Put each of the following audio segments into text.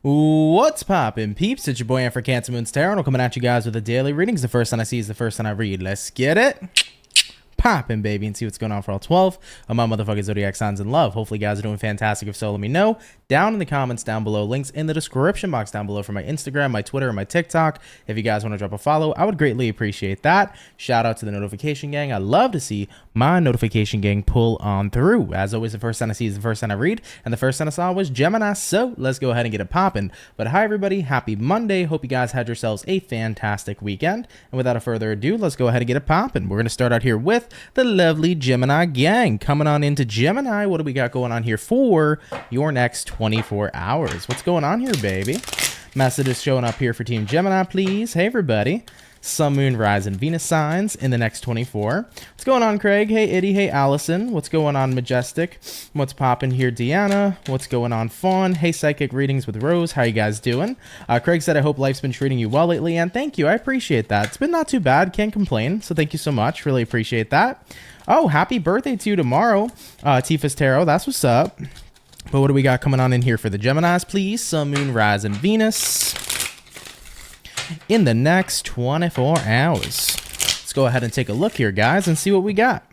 What's poppin', peeps? It's your boy for CancerMoonsTarot. I'm coming at you guys with a daily readings. The first one I see is the first one I read. Let's get it poppin', baby, and see what's going on for all 12 of my motherfucking zodiac signs in love. Hopefully you guys are doing fantastic. If so, let me know down in the comments down below. Links in the description box down below for my Instagram, my Twitter, and my TikTok. If you guys want to drop a follow, I would greatly appreciate that. Shout out to the notification gang. I love to see my notification gang pull on through. As always, the first sign I see is the first sign I read, and the first sign I saw was Gemini, so let's go ahead and get it poppin'. But hi everybody, happy Monday. Hope you guys had yourselves a fantastic weekend, and without a further ado, let's go ahead and get it poppin'. We're going to start out here with the lovely Gemini gang. Coming on into Gemini, what do we got going on here for your next 24 hours? What's going on here, baby? Message is showing up here for Team Gemini, please. Hey everybody. Sun, Moon, Rise, and Venus signs in the next 24. What's going on, Craig? Hey, Eddie. Hey, Allison. What's going on, Majestic? What's poppin' here, Deanna? What's going on, Fawn? Hey, Psychic Readings with Rose. How you guys doing? Craig said, I hope life's been treating you well lately, and thank you. I appreciate that. It's been not too bad. Can't complain, so thank you so much. Really appreciate that. Oh, happy birthday to you tomorrow, Tifa's Tarot. That's what's up. But what do we got coming on in here for the Geminis, please? Sun, Moon, Rise, and Venus in the next 24 hours. Let's go ahead and take a look here, guys, and see what we got.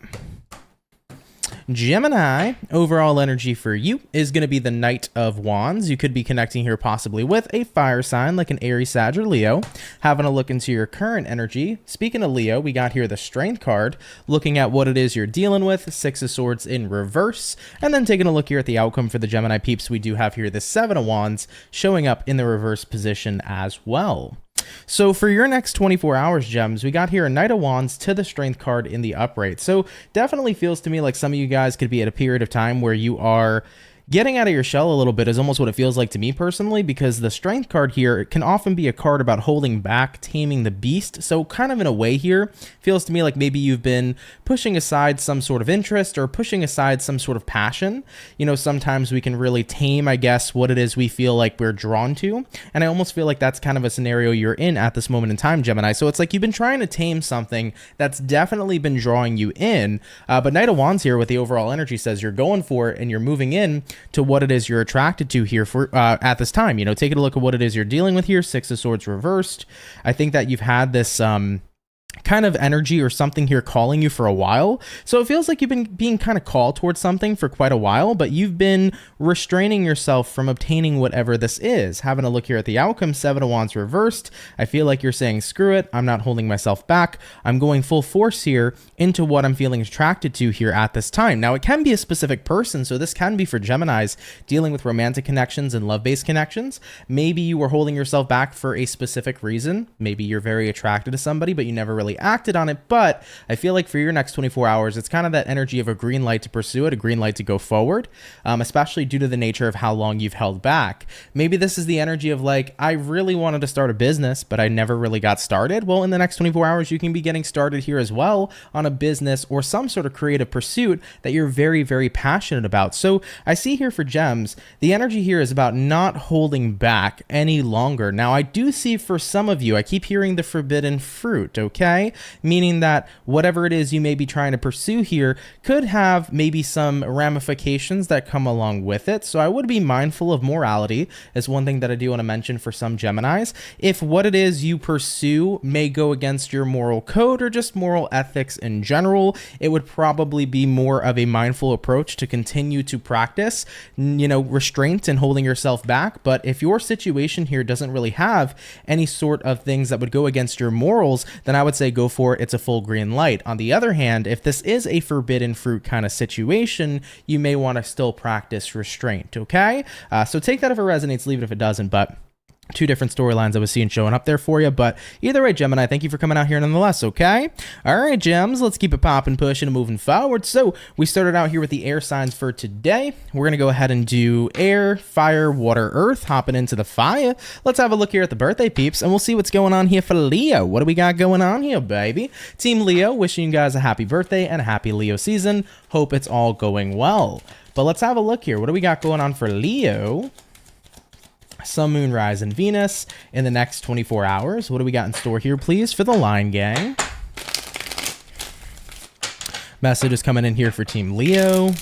Gemini, overall energy for you is going to be the Knight of Wands. You could be connecting here possibly with a fire sign like an Aries, Sag, or Leo. Having a look into your current energy. Speaking of Leo, we got here the Strength card, looking at what it is you're dealing with, Six of Swords in reverse, and then taking a look here at the outcome for the Gemini peeps. We do have here the Seven of Wands showing up in the reverse position as well. So for your next 24 hours, Gems, we got here a Knight of Wands to the Strength card in the upright. So definitely feels to me like some of you guys could be at a period of time where you are getting out of your shell a little bit, is almost what it feels like to me personally, because the Strength card here can often be a card about holding back, taming the beast. So kind of in a way here, feels to me like maybe you've been pushing aside some sort of interest or pushing aside some sort of passion. You know, sometimes we can really tame, I guess, what it is we feel like we're drawn to. And I almost feel like that's kind of a scenario you're in at this moment in time, Gemini. So it's like you've been trying to tame something that's definitely been drawing you in. But Knight of Wands here with the overall energy says you're going for it and you're moving in to what it is you're attracted to here for at this time. You know, taking a look at what it is you're dealing with here. Six of Swords reversed. I think that you've had this kind of energy or something here calling you for a while. So it feels like you've been being kind of called towards something for quite a while, but you've been restraining yourself from obtaining whatever this is. Having a look here at the outcome, Seven of Wands reversed. I feel like you're saying, screw it, I'm not holding myself back. I'm going full force here into what I'm feeling attracted to here at this time. Now, it can be a specific person, so this can be for Geminis dealing with romantic connections and love-based connections. Maybe you were holding yourself back for a specific reason. Maybe you're very attracted to somebody, but you never really acted on it. But I feel like for your next 24 hours, it's kind of that energy of a green light to pursue it, a green light to go forward, especially due to the nature of how long you've held back. Maybe this is the energy of like, I really wanted to start a business, but I never really got started. Well, in the next 24 hours, you can be getting started here as well on a business or some sort of creative pursuit that you're very, very passionate about. So I see here for Gems, the energy here is about not holding back any longer. Now, I do see for some of you, I keep hearing the forbidden fruit, okay? Meaning that whatever it is you may be trying to pursue here could have maybe some ramifications that come along with it. So I would be mindful of morality is one thing that I do want to mention for some Geminis. If what it is you pursue may go against your moral code or just moral ethics in general, it would probably be more of a mindful approach to continue to practice, you know, restraint and holding yourself back. But if your situation here doesn't really have any sort of things that would go against your morals, then I would say go for it. It's a full green light. On the other hand, if this is a forbidden fruit kind of situation, you may want to still practice restraint, okay? So take that if it resonates, leave it if it doesn't, but two different storylines I was seeing showing up there for you. But either way, Gemini, thank you for coming out here nonetheless, okay? All right, Gems, let's keep it popping, pushing, and moving forward. So we started out here with the air signs for today. We're going to go ahead and do air, fire, water, earth, hopping into the fire. Let's have a look here at the birthday peeps, and we'll see what's going on here for Leo. What do we got going on here, baby? Team Leo, wishing you guys a happy birthday and a happy Leo season. Hope it's all going well. But let's have a look here. What do we got going on for Leo? Sun, Moon, Rise, and Venus in the next 24 hours. What do we got in store here, please, for the Line Gang? Message is coming in here for Team Leo.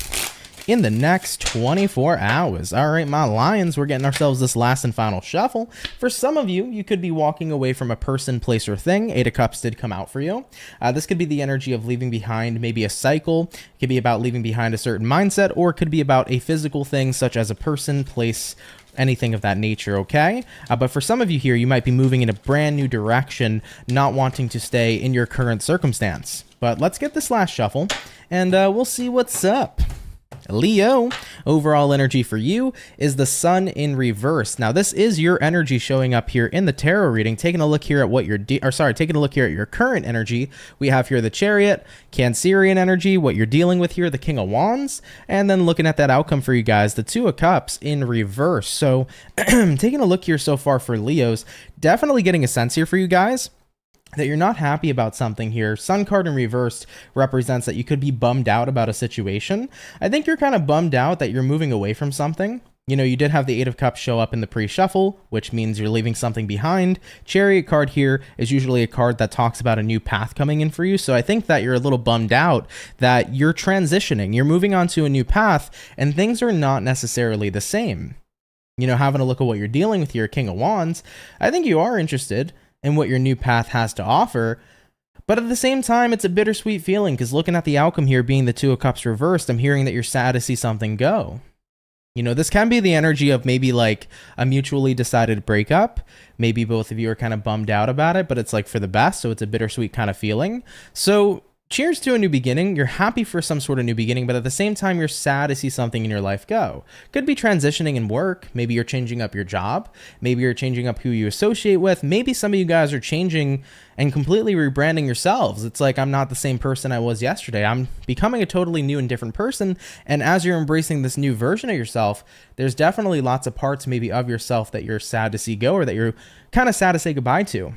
in the next 24 hours. All right, my lions, we're getting ourselves this last and final shuffle. For some of you, you could be walking away from a person, place, or thing. Eight of Cups did come out for you. This could be the energy of leaving behind maybe a cycle. It could be about leaving behind a certain mindset, or it could be about a physical thing such as a person, place, anything of that nature, okay? But for some of you here, you might be moving in a brand new direction, not wanting to stay in your current circumstance. But let's get this last shuffle, and we'll see what's up. Leo, overall energy for you is the Sun in reverse. Now, this is your energy showing up here in the tarot reading. Taking a look here at what you're taking a look here at your current energy. We have here the Chariot, Cancerian energy, what you're dealing with here, the King of Wands, and then looking at that outcome for you guys, the Two of Cups in reverse. So, taking a look here so far for Leos, definitely getting a sense here for you guys that you're not happy about something here. Sun card in reversed represents that you could be bummed out about a situation. I think you're kind of bummed out that you're moving away from something. You know, you did have the Eight of Cups show up in the pre-shuffle, which means you're leaving something behind. Chariot card here is usually a card that talks about a new path coming in for you. So I think that you're a little bummed out that you're transitioning. You're moving on to a new path, and things are not necessarily the same. You know, having a look at what you're dealing with here, King of Wands, I think you are interested and what your new path has to offer. But at the same time, it's a bittersweet feeling because looking at the outcome here being the Two of Cups reversed, I'm hearing that you're sad to see something go. You know, this can be the energy of maybe like a mutually decided breakup. Maybe both of you are kind of bummed out about it, but it's like for the best. So it's a bittersweet kind of feeling. So cheers to a new beginning. You're happy for some sort of new beginning, but at the same time, you're sad to see something in your life go. Could be transitioning in work. Maybe you're changing up your job. Maybe you're changing up who you associate with. Maybe some of you guys are changing and completely rebranding yourselves. It's like, I'm not the same person I was yesterday. I'm becoming a totally new and different person. And as you're embracing this new version of yourself, there's definitely lots of parts maybe of yourself that you're sad to see go, or that you're kind of sad to say goodbye to,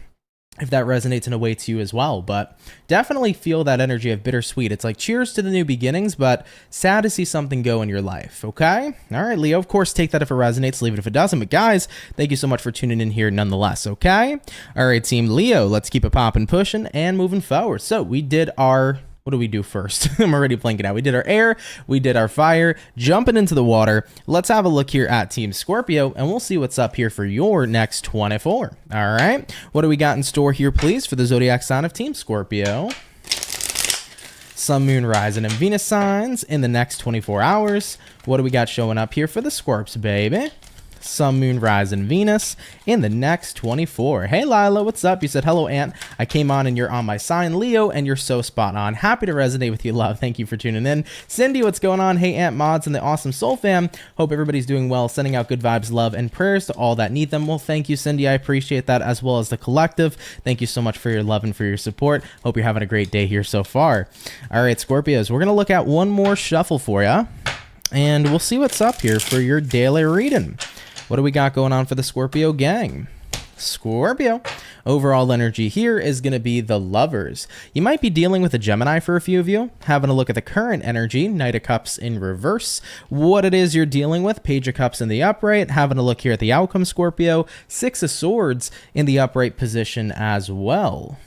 if that resonates in a way to you as well. But definitely feel that energy of bittersweet. It's like cheers to the new beginnings, but sad to see something go in your life, okay? All right, Leo, of course, take that if it resonates, leave it if it doesn't. But guys, thank you so much for tuning in here nonetheless, okay? All right, team Leo, let's keep it popping, pushing, and moving forward. So we did our... what do we do first? I'm already blanking out. We did our air, we did our fire, jumping into the water. Let's have a look here at Team Scorpio, and we'll see what's up here for your next 24. All right, what do we got in store here, please, for the zodiac sign of Team Scorpio? Sun, Moon, Rising, and Venus signs in the next 24 hours. What do we got showing up here for the Scorps, baby? Sun, Moon, Rising, Venus in the next 24. Hey, Lila, what's up? You said, hello, Aunt. I came on and you're on my sign, Leo, and you're so spot on. Happy to resonate with you, love. Thank you for tuning in. Cindy, what's going on? Hey, Aunt Mods and the awesome Soul Fam. Hope everybody's doing well. Sending out good vibes, love, and prayers to all that need them. Well, thank you, Cindy. I appreciate that, as well as the collective. Thank you so much for your love and for your support. Hope you're having a great day here so far. All right, Scorpios, we're going to look at one more shuffle for you, and we'll see what's up here for your daily reading. What do we got going on for the Scorpio gang? Scorpio, overall energy here is going to be the Lovers. You might be dealing with a Gemini for a few of you. Having a look at the current energy, Knight of Cups in reverse. What it is you're dealing with, Page of Cups in the upright. Having a look here at the outcome, Scorpio. Six of Swords in the upright position as well.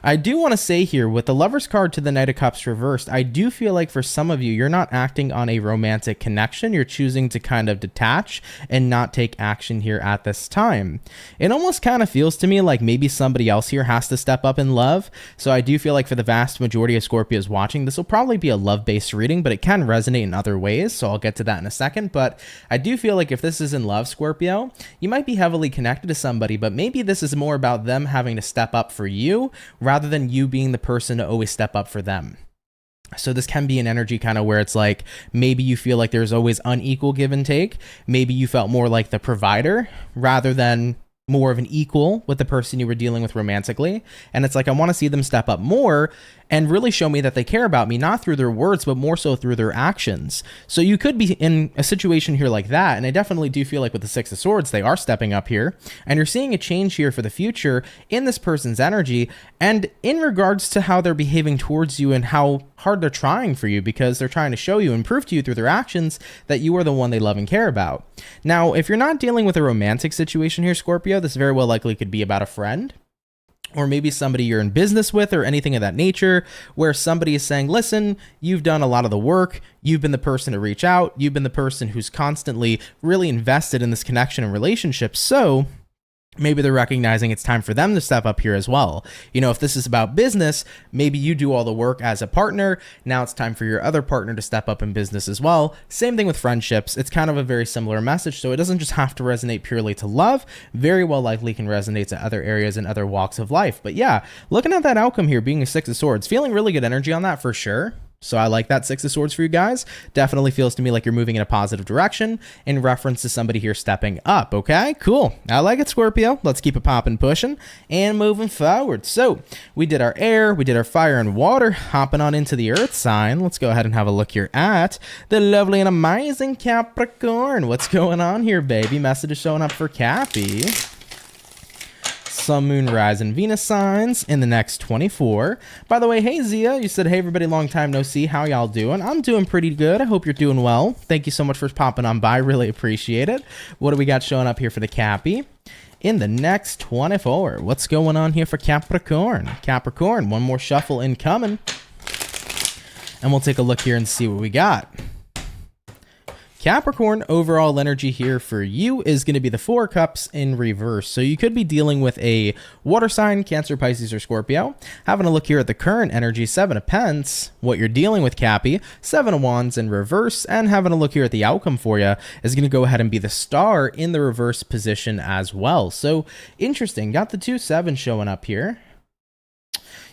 I do want to say here, with the Lover's card to the Knight of Cups reversed, I do feel like for some of you, you're not acting on a romantic connection. You're choosing to kind of detach and not take action here at this time. It almost kind of feels to me like maybe somebody else here has to step up in love. So I do feel like for the vast majority of Scorpios watching, this will probably be a love-based reading, but it can resonate in other ways. So I'll get to that in a second. But I do feel like if this is in love, Scorpio, you might be heavily connected to somebody, but maybe this is more about them having to step up for you rather than you being the person to always step up for them. So this can be an energy kind of where it's like maybe you feel like there's always unequal give and take. Maybe you felt more like the provider rather than more of an equal with the person you were dealing with romantically. And it's like, I want to see them step up more and really show me that they care about me, not through their words, but more so through their actions. So you could be in a situation here like that. And I definitely do feel like with the Six of Swords, they are stepping up here. And you're seeing a change here for the future in this person's energy and in regards to how they're behaving towards you and how hard they're trying for you, because they're trying to show you and prove to you through their actions that you are the one they love and care about. Now, if you're not dealing with a romantic situation here, Scorpio, this very well likely could be about a friend, or maybe somebody you're in business with or anything of that nature, where somebody is saying, listen, you've done a lot of the work. You've been the person to reach out. You've been the person who's constantly really invested in this connection and relationship. So maybe they're recognizing it's time for them to step up here as well. You know, if this is about business, maybe you do all the work as a partner. Now it's time for your other partner to step up in business as well. Same thing with friendships. It's kind of a very similar message. So it doesn't just have to resonate purely to love. Very well likely can resonate to other areas and other walks of life. But yeah, looking at that outcome here being a Six of Swords, feeling really good energy on that for sure. So I like that Six of Swords for you guys. Definitely feels to me like you're moving in a positive direction in reference to somebody here stepping up. Okay, cool. I like it, Scorpio. Let's keep it popping, pushing, and moving forward. So we did our air, we did our fire and water, hopping on into the earth sign. Let's go ahead and have a look here at the lovely and amazing Capricorn. What's going on here, baby? Message is showing up for Cappy. Sun, Moon, Rise, and Venus signs in the next 24. By the way, hey Zia, you said, hey everybody, long time no see. How y'all doing? I'm doing pretty good. I hope you're doing well. Thank you so much for popping on by. Really appreciate it. What do we got showing up here for the Cappy? In the next 24, what's going on here for Capricorn? Capricorn, one more shuffle incoming. And we'll take a look here and see what we got. Capricorn, overall energy here for you is going to be the Four of Cups in reverse. So you could be dealing with a water sign, Cancer, Pisces, or Scorpio. Having a look here at the current energy, Seven of Pence, what you're dealing with, Cappy, Seven of Wands in reverse, and having a look here at the outcome for you is going to go ahead and be the Star in the reverse position as well. So interesting. Got the 2-7 showing up here.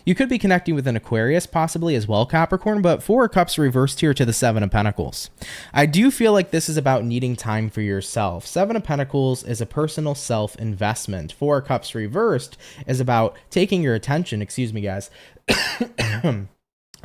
You could be connecting with an Aquarius possibly as well, Capricorn, but Four of Cups reversed here to the Seven of Pentacles. I do feel like this is about needing time for yourself. Seven of Pentacles is a personal self-investment. Four of Cups reversed is about taking your attention, excuse me guys,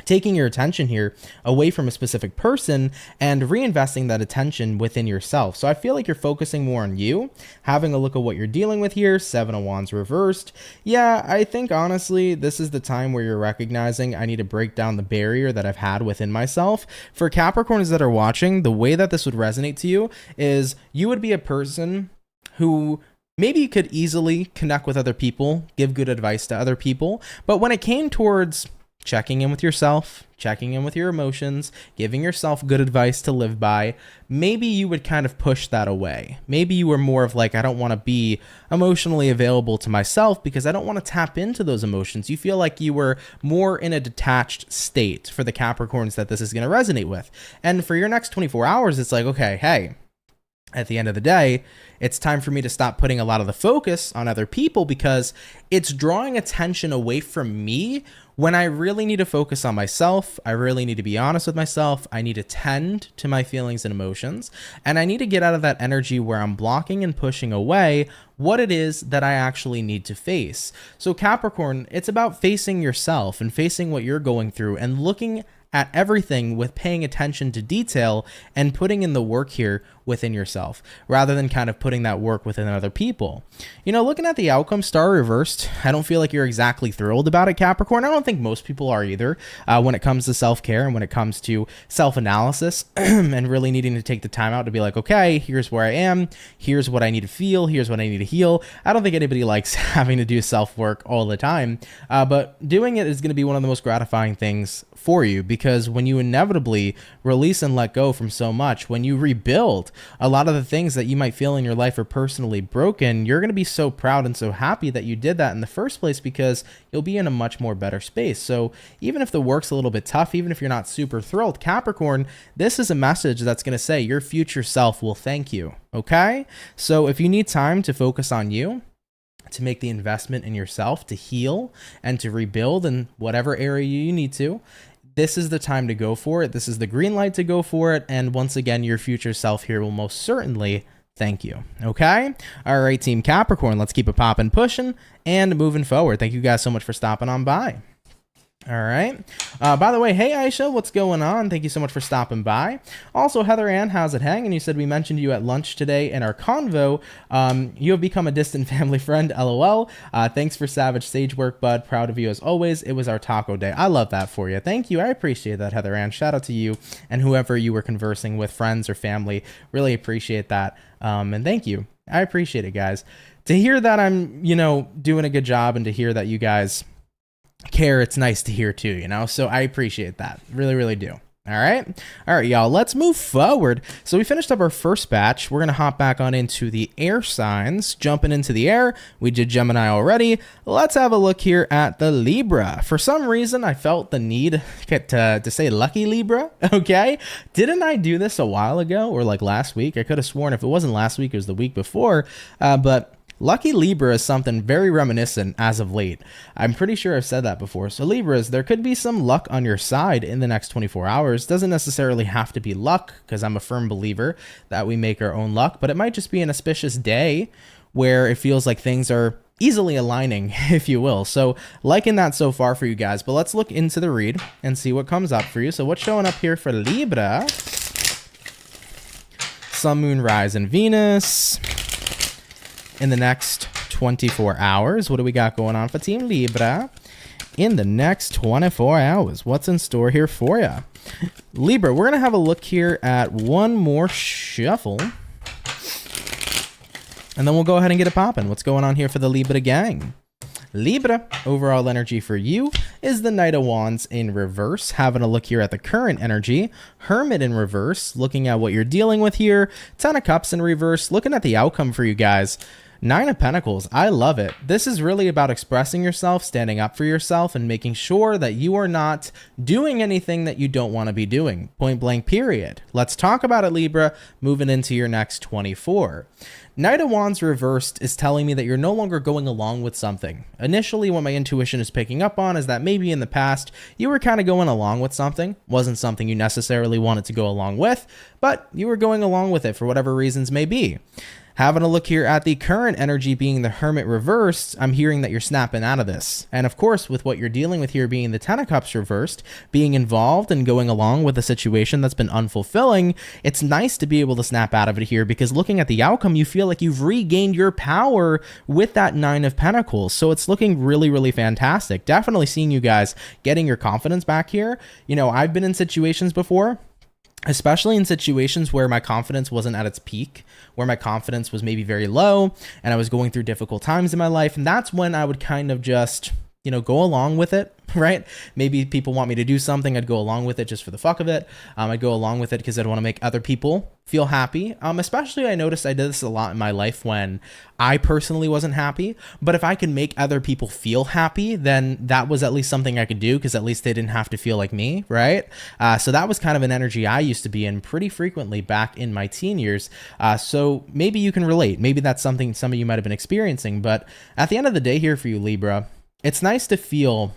taking your attention here away from a specific person and reinvesting that attention within yourself. So I feel like you're focusing more on you, having a look at what you're dealing with here. Seven of Wands reversed. Yeah, I think honestly, this is the time where you're recognizing I need to break down the barrier that I've had within myself. For Capricorns that are watching, the way that this would resonate to you is you would be a person who maybe you could easily connect with other people, give good advice to other people, but when it came towards checking in with yourself, checking in with your emotions, giving yourself good advice to live by, maybe you would kind of push that away. Maybe you were more of like, I don't want to be emotionally available to myself because I don't want to tap into those emotions. You feel like you were more in a detached state for the Capricorns that this is going to resonate with. And for your next 24 hours, it's like, okay, hey, at the end of the day, it's time for me to stop putting a lot of the focus on other people because it's drawing attention away from me when I really need to focus on myself. I really need to be honest with myself. I need to tend to my feelings and emotions, and I need to get out of that energy where I'm blocking and pushing away what it is that I actually need to face. So Capricorn, it's about facing yourself and facing what you're going through and looking at everything with paying attention to detail and putting in the work here within yourself rather than kind of putting that work within other people. You know, looking at the outcome, Star reversed, I don't feel like you're exactly thrilled about it, Capricorn. I don't think most people are either when it comes to self-care and when it comes to self-analysis and really needing to take the time out to be like, okay, here's where I am, here's what I need to feel, here's what I need to heal. I don't think anybody likes having to do self-work all the time, but doing it is going to be one of the most gratifying things for you, because when you inevitably release and let go from so much, when you rebuild a lot of the things that you might feel in your life are personally broken, you're going to be so proud and so happy that you did that in the first place because you'll be in a much more better space. So even if the work's a little bit tough, even if you're not super thrilled, Capricorn, this is a message that's going to say your future self will thank you. Okay? So if you need time to focus on you, to make the investment in yourself, to heal and to rebuild in whatever area you need to, this is the time to go for it. This is the green light to go for it. And once again, your future self here will most certainly thank you. Okay? All right, Team Capricorn, let's keep it popping, pushing, and moving forward. Thank you guys so much for stopping on by. All right. By the way, hey Aisha, what's going on? Thank you so much for stopping by. Also, Heather Ann, how's it hanging? You said we mentioned you at lunch today in our convo. You have become a distant family friend, LOL. Thanks for savage sage work, bud. Proud of you as always. It was our taco day. I love that for you. Thank you. I appreciate that, Heather Ann. Shout out to you and whoever you were conversing with, friends or family. Really appreciate that. And thank you I appreciate it, guys. To hear that I'm, doing a good job and to hear that you guys care, it's nice to hear too, So I appreciate that. Really, really do. All right, y'all, let's move forward. So we finished up our first batch. We're going to hop back on into the air signs, jumping into the air. We did Gemini already. Let's have a look here at the Libra. For some reason, I felt the need to say lucky Libra, okay? Didn't I do this a while ago or like last week? I could have sworn if it wasn't last week, it was the week before, but lucky Libra is something very reminiscent as of late. I'm pretty sure I've said that before. So Libras, there could be some luck on your side in the next 24 hours. Doesn't necessarily have to be luck, because I'm a firm believer that we make our own luck, but it might just be an auspicious day where it feels like things are easily aligning, if you will. So liking that so far for you guys, but let's look into the read and see what comes up for you. So what's showing up here for Libra? Sun, Moon, Rise, and Venus. In the next 24 hours, what do we got going on for Team Libra? In the next 24 hours, what's in store here for you? Libra, we're going to have a look here at one more shuffle. And then we'll go ahead and get it popping. What's going on here for the Libra gang? Libra, overall energy for you is the Knight of Wands in reverse. Having a look here at the current energy. Hermit in reverse, looking at what you're dealing with here. Ten of Cups in reverse, looking at the outcome for you guys. Nine of Pentacles, I love it. This is really about expressing yourself, standing up for yourself, and making sure that you are not doing anything that you don't want to be doing. Point blank, period. Let's talk about it, Libra, moving into your next 24. Knight of Wands reversed is telling me that you're no longer going along with something. Initially, what my intuition is picking up on is that maybe in the past, you were kind of going along with something. Wasn't something you necessarily wanted to go along with, but you were going along with it for whatever reasons may be. Having a look here at the current energy being the Hermit reversed, I'm hearing that you're snapping out of this. And of course, with what you're dealing with here being the Ten of Cups reversed, being involved and going along with a situation that's been unfulfilling, it's nice to be able to snap out of it here, because looking at the outcome, you feel like you've regained your power with that Nine of Pentacles. So it's looking really, really fantastic. Definitely seeing you guys getting your confidence back here. I've been in situations before, especially in situations where my confidence wasn't at its peak, where my confidence was maybe very low and I was going through difficult times in my life. And that's when I would kind of just, go along with it, right? Maybe people want me to do something. I'd go along with it just for the fuck of it. I'd go along with it because I'd want to make other people feel happy. Especially I noticed I did this a lot in my life when I personally wasn't happy. But if I could make other people feel happy, then that was at least something I could do, because at least they didn't have to feel like me, right? So that was kind of an energy I used to be in pretty frequently back in my teen years. So maybe you can relate. Maybe that's something some of you might have been experiencing. But at the end of the day here for you, Libra, it's nice to feel,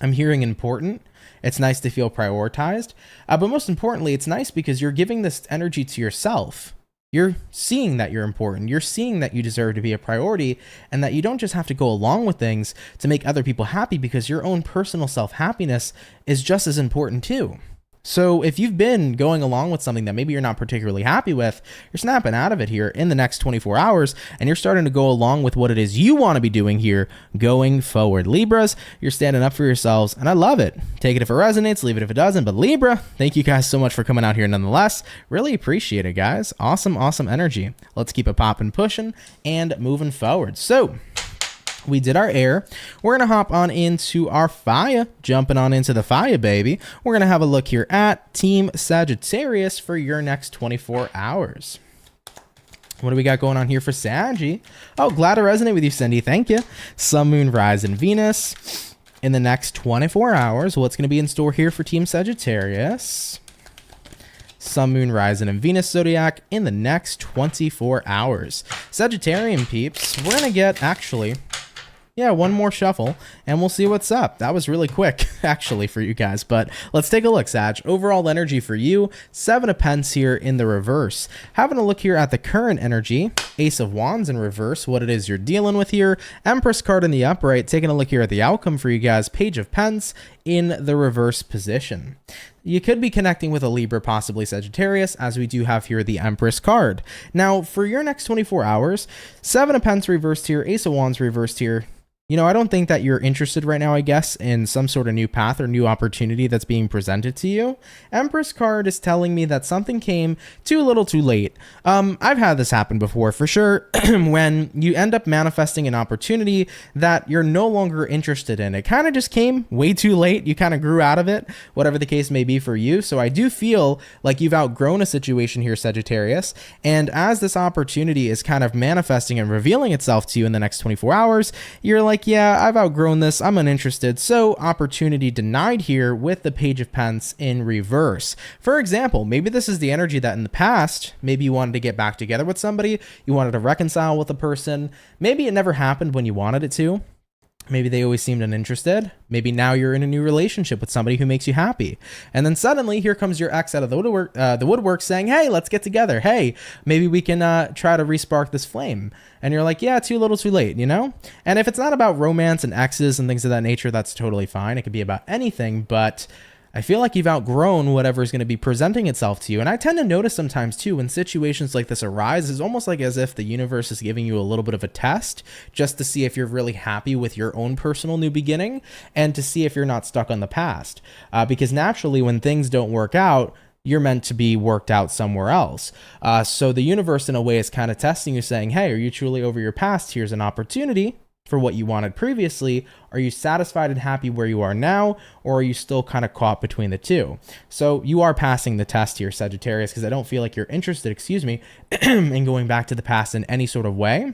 I'm hearing, important. It's nice to feel prioritized. But most importantly, it's nice because you're giving this energy to yourself. You're seeing that you're important. You're seeing that you deserve to be a priority, and that you don't just have to go along with things to make other people happy, because your own personal self-happiness is just as important too. So if you've been going along with something that maybe you're not particularly happy with, you're snapping out of it here in the next 24 hours, and you're starting to go along with what it is you want to be doing here going forward. Libras, you're standing up for yourselves, and I love it. Take it if it resonates, leave it if it doesn't. But Libra, thank you guys so much for coming out here nonetheless. Really appreciate it, guys. Awesome, awesome energy. Let's keep it popping, pushing, and moving forward. So we did our air. We're going to hop on into our fire, jumping on into the fire, baby. We're going to have a look here at Team Sagittarius for your next 24 hours. What do we got going on here for Saggy? Oh, glad to resonate with you, Cindy. Thank you. Sun, Moon, Rise, and Venus. In the next 24 hours, what's going to be in store here for Team Sagittarius? Sun, Moon, Rising, and Venus zodiac in the next 24 hours. Sagittarian peeps, we're going to get, actually, one more shuffle, and we'll see what's up. That was really quick, actually, for you guys, but let's take a look, Sag. Overall energy for you, Seven of Pence here in the reverse. Having a look here at the current energy, Ace of Wands in reverse, what it is you're dealing with here, Empress card in the upright, taking a look here at the outcome for you guys, Page of Pence in the reverse position. You could be connecting with a Libra, possibly Sagittarius, as we do have here the Empress card. Now, for your next 24 hours, Seven of Pence reversed here, Ace of Wands reversed here, I don't think that you're interested right now, I guess, in some sort of new path or new opportunity that's being presented to you. Empress card is telling me that something came too little too late. I've had this happen before for sure, when you end up manifesting an opportunity that you're no longer interested in. It kind of just came way too late. You kind of grew out of it, whatever the case may be for you. So I do feel like you've outgrown a situation here, Sagittarius. And as this opportunity is kind of manifesting and revealing itself to you in the next 24 hours, you're like, yeah, I've outgrown this. I'm uninterested. So opportunity denied here with the Page of Pence in reverse. For example, maybe this is the energy that in the past, maybe you wanted to get back together with somebody, you wanted to reconcile with a person. Maybe it never happened when you wanted it to. Maybe they always seemed uninterested. Maybe now you're in a new relationship with somebody who makes you happy. And then suddenly here comes your ex out of the woodwork saying, hey, let's get together. Hey, maybe we can try to respark this flame. And you're like, yeah, too little too late, And if it's not about romance and exes and things of that nature, that's totally fine. It could be about anything, but I feel like you've outgrown whatever is going to be presenting itself to you. And I tend to notice sometimes too, when situations like this arise, it's almost like as if the universe is giving you a little bit of a test just to see if you're really happy with your own personal new beginning and to see if you're not stuck on the past. Because naturally, when things don't work out, you're meant to be worked out somewhere else. So the universe in a way is kind of testing you, saying, hey, are you truly over your past? Here's an opportunity for what you wanted previously. Are you satisfied and happy where you are now, or are you still kind of caught between the two? So you are passing the test here, Sagittarius, because I don't feel like you're interested, in going back to the past in any sort of way.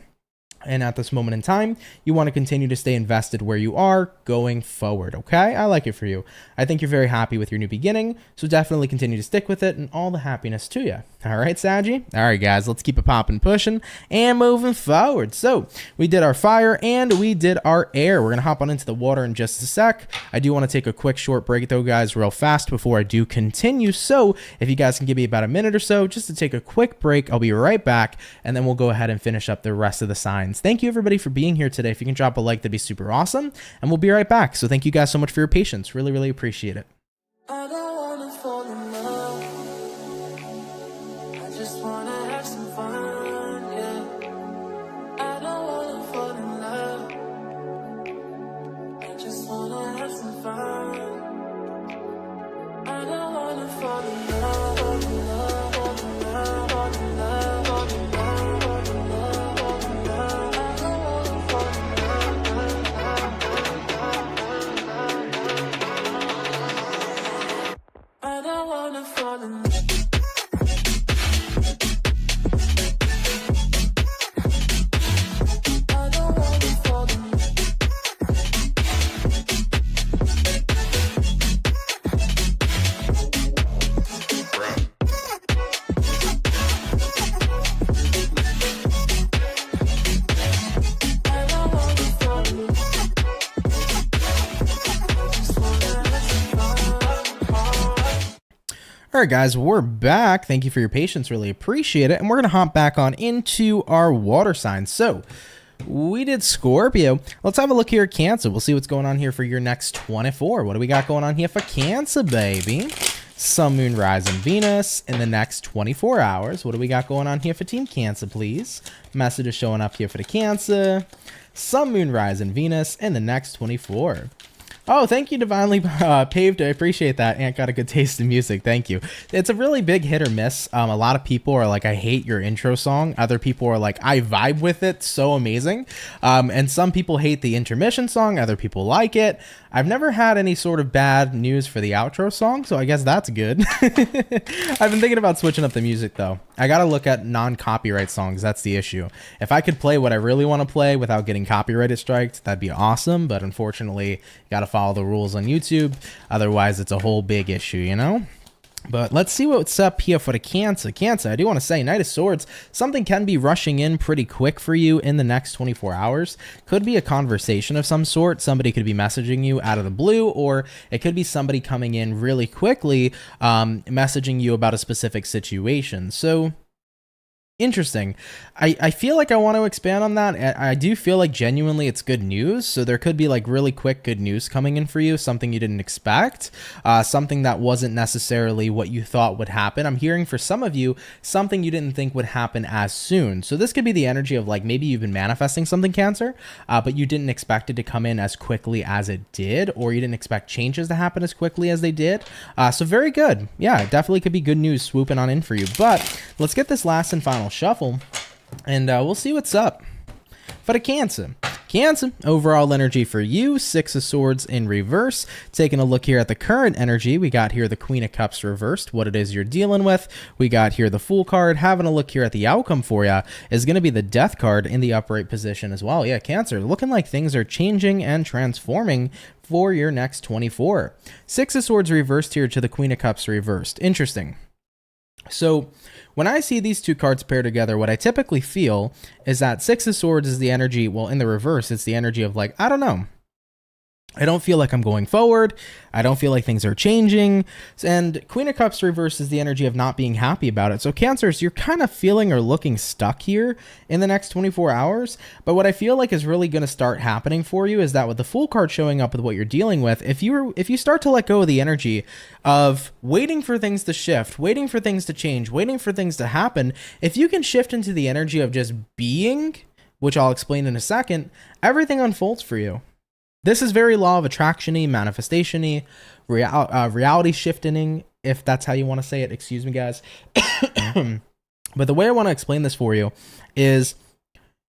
And at this moment in time, you want to continue to stay invested where you are going forward, okay? I like it for you. I think you're very happy with your new beginning, so definitely continue to stick with it and all the happiness to you. All right, Saggy? All right, guys, let's keep it popping, pushing, and moving forward. So we did our fire and we did our air. We're going to hop on into the water in just a sec. I do want to take a quick short break, though, guys, real fast before I do continue. So if you guys can give me about a minute or so just to take a quick break, I'll be right back, and then we'll go ahead and finish up the rest of the signs. Thank you, everybody, for being here today. If you can drop a like, that'd be super awesome, and we'll be right back. So thank you guys so much for your patience. Really, really appreciate it. I don't wanna fall in love. I just wanna have some fun, yeah. I don't wanna fall in love. I just wanna have some fun. I don't wanna fall in love, fall in love, fall in love, fall in love, fall in love, fall in love, fall in love. I don't wanna fall in love. I don't wanna fall in love. All right, guys, we're back. Thank you for your patience. Really appreciate it. And we're going to hop back on into our water signs. So we did Scorpio. Let's have a look here at Cancer. We'll see what's going on here for your next 24. What do we got going on here for Cancer, baby? Sun, Moon, Rise, and Venus in the next 24 hours. What do we got going on here for Team Cancer, please? Message is showing up here for the Cancer. Sun, Moon, Rise, and Venus in the next 24. Oh, thank you, Divinely Paved. I appreciate that. Ant got a good taste in music. Thank you. It's a really big hit or miss. A lot of people are like, I hate your intro song. Other people are like, I vibe with it. So amazing. And some people hate the intermission song. Other people like it. I've never had any sort of bad news for the outro song, so I guess that's good. I've been thinking about switching up the music, though. I got to look at non-copyright songs. That's the issue. If I could play what I really want to play without getting copyrighted striked, that'd be awesome. But unfortunately, you got to follow the rules on YouTube. Otherwise, it's a whole big issue, But let's see what's up here for the Cancer. Cancer, I do want to say, Knight of Swords, something can be rushing in pretty quick for you in the next 24 hours. Could be a conversation of some sort. Somebody could be messaging you out of the blue, or it could be somebody coming in really quickly, messaging you about a specific situation. So Interesting. I feel like I want to expand on that. I do feel like genuinely it's good news. So there could be like really quick good news coming in for you, something you didn't expect, something that wasn't necessarily what you thought would happen. I'm hearing for some of you, something you didn't think would happen as soon. So this could be the energy of like maybe you've been manifesting something, Cancer, but you didn't expect it to come in as quickly as it did, or you didn't expect changes to happen as quickly as they did. So very good. Yeah, it definitely could be good news swooping on in for you. But let's get this last and final shuffle, and we'll see what's up for the Cancer. Cancer, overall energy for you, Six of Swords in reverse. Taking a look here at the current energy, we got here the Queen of Cups reversed, what it is you're dealing with. We got here the Fool card. Having a look here at the outcome for you is going to be the Death card in the upright position as well. Yeah, Cancer, looking like things are changing and transforming for your next 24. Six of Swords reversed here to the Queen of Cups reversed. Interesting. So when I see these two cards paired together, what I typically feel is that Six of Swords is the energy, well, in the reverse, it's the energy of like, I don't know. I don't feel like I'm going forward. I don't feel like things are changing. And Queen of Cups reverse is the energy of not being happy about it. So Cancers, you're kind of feeling or looking stuck here in the next 24 hours. But what I feel like is really going to start happening for you is that with the Fool card showing up with what you're dealing with, if you start to let go of the energy of waiting for things to shift, waiting for things to change, waiting for things to happen, if you can shift into the energy of just being, which I'll explain in a second, everything unfolds for you. This is very law of attraction-y, manifestation-y, reality shifting, if that's how you want to say it. Excuse me, guys. But the way I want to explain this for you is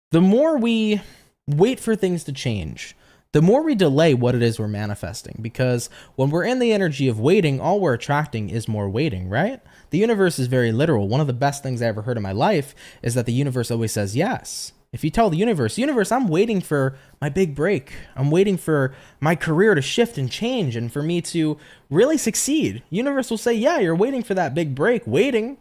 the more we wait for things to change, the more we delay what it is we're manifesting. Because when we're in the energy of waiting, all we're attracting is more waiting, right? The universe is very literal. One of the best things I ever heard in my life is that the universe always says yes. If you tell the universe, I'm waiting for my big break. I'm waiting for my career to shift and change and for me to really succeed. Universe will say, yeah, you're waiting for that big break, waiting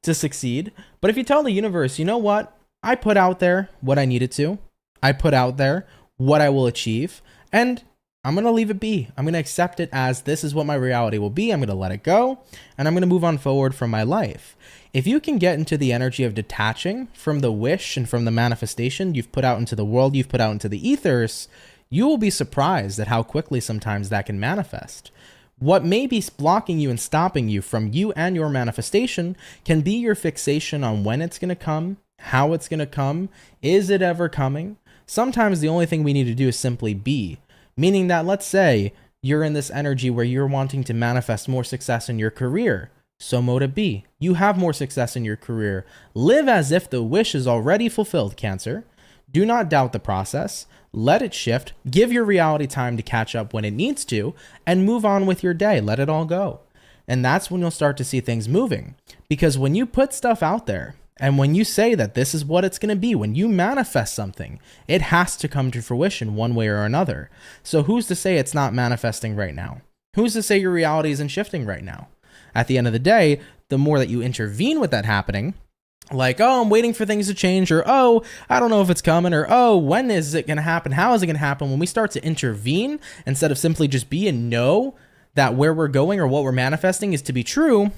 to succeed. But if you tell the universe, you know what? I put out there what I needed to. I put out there what I will achieve. And I'm going to leave it be. I'm going to accept it as this is what my reality will be. I'm going to let it go. And I'm going to move on forward from my life. If you can get into the energy of detaching from the wish and from the manifestation you've put out into the world, you've put out into the ethers, you will be surprised at how quickly sometimes that can manifest. What may be blocking you and stopping you from you and your manifestation can be your fixation on when it's going to come, how it's going to come, is it ever coming? Sometimes the only thing we need to do is simply be, meaning that let's say you're in this energy where you're wanting to manifest more success in your career. So mote it be. You have more success in your career. Live as if the wish is already fulfilled, Cancer. Do not doubt the process. Let it shift. Give your reality time to catch up when it needs to and move on with your day. Let it all go. And that's when you'll start to see things moving. Because when you put stuff out there and when you say that this is what it's going to be, when you manifest something, it has to come to fruition one way or another. So who's to say it's not manifesting right now? Who's to say your reality isn't shifting right now? At the end of the day, the more that you intervene with that happening, like, oh, I'm waiting for things to change, or, oh, I don't know if it's coming, or, oh, when is it going to happen? How is it going to happen? When we start to intervene, instead of simply just be and know that where we're going or what we're manifesting is to be true,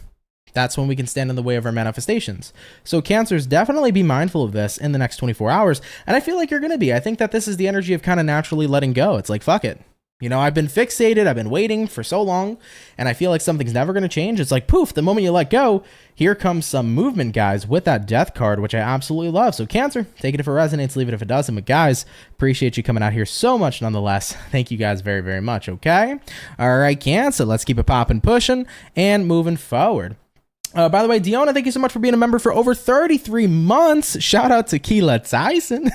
that's when we can stand in the way of our manifestations. So Cancers, definitely be mindful of this in the next 24 hours. And I feel like you're going to be. I think that this is the energy of kind of naturally letting go. It's like, fuck it. You know, I've been fixated, I've been waiting for so long, and I feel like something's never going to change. It's like, poof, the moment you let go, here comes some movement, guys, with that Death card, which I absolutely love. So Cancer, take it if it resonates, leave it if it doesn't. But guys, appreciate you coming out here so much nonetheless. Thank you guys very, very much, okay? All right, Cancer, let's keep it popping, pushing, and moving forward. By the way, Deanna, thank you so much for being a member for over 33 months. Shout out to Keela Tyson.